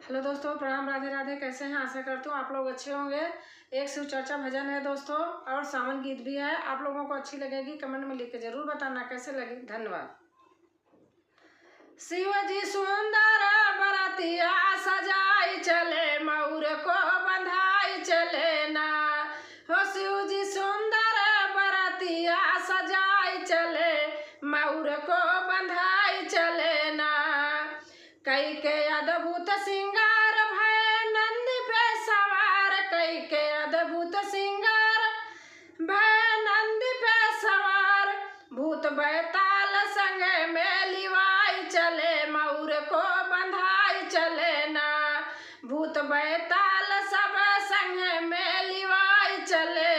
Hello दोस्तों, प्रणाम, राधे राधे। कैसे हैं? आशा करती हूँ आप लोग अच्छे होंगे। एक शिव चर्चा भजन है दोस्तों और सावन गीत भी है। आप लोगों को अच्छी लगेगी, कमेंट में लिख के जरूर बताना कैसे लगी। धन्यवाद। शिव जी सुंदर बरातिया सजाई चले, मऊर को बंधाई चले ना। हो शिव जी सुंदर बरातिया सजाई चले, मऊर को बंधाई चले ना। कई के अद्भुत सिंगार भय नंदी पे सवार, कई के अद्भुत सिंगार भय नंदी पे सवार। भूत बैताल संग में लिवाई चले, मऊर को बंधाई चले ना। भूत बैताल सब संग में लिवाई चले,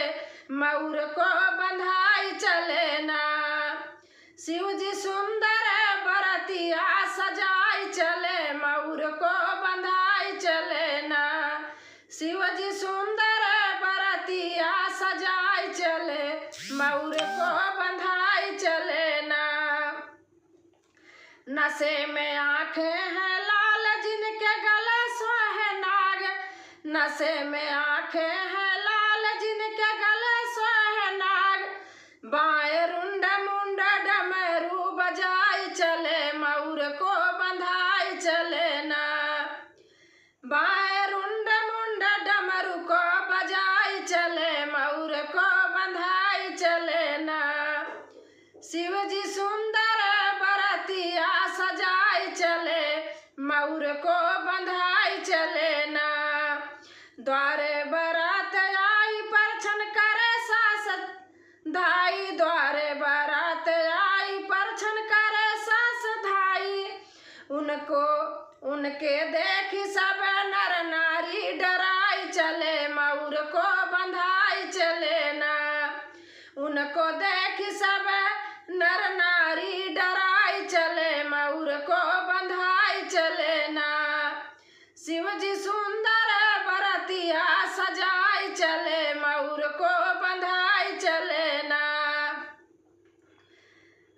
मऊर को बंधाई चले ना। शिव जी सुंदर बरतिया सजाई चले, मऊर को बंधाई चले ना। शिव जी सुंदर बरतिया सजाई चले, मऊर को बंधाई चले ना। नशे में आंखें हैं लाल जिनके गले सोहे नाग, नशे में आंखें हैं लाल जिनके गले सोहे नाग। बाएं रुंड मुंड डमरू बजाई चले, मऊर को बंधाई चले ना। बाएं रुंड मुंड डमरू को बजाई चले, मऊर को बंधाई चले ना। शिव जी सुंदर बरतिया सजाई चले, मऊर को बंधाई चले ना। द्वारे बरात आई परछन करे सास धाई, द्वारे बारात आई परछन करे सास धाई। उनके देखी सब नर नारी डराई चले, मऊर को बंधाई चले ना। उनको देखी सब नर नारी डराई चले, मऊर को बंधाई चले ना। शिव जी सुंदर बरतिया सजाई चले, मऊर को बंधाई चले ना।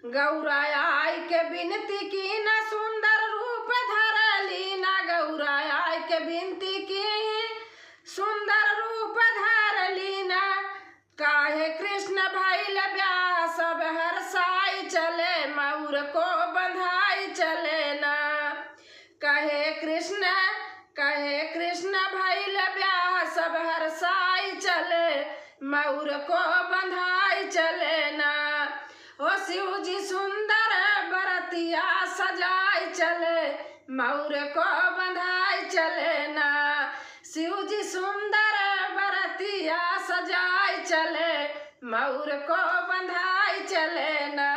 गौरा आई के बिनती की न सुंदर रूप धरली ना, गौरा आई के बिनती की सुंदर रूप धरली ना। काहे कृष्ण भइल ब्याह सब हरसाई चले, मऊर को बंधाई चले ना। कहे कृष्ण भइल ब्याह सब हरसाई चले, मऊर को बंधाई चले ना। ओ शिव जी सुंदर बरतिया सजाई चले, मऊर को बंधाई चले ना। शिव जी सुंदर बरतिया सजाई चले, मऊर को बंधाई चले ना।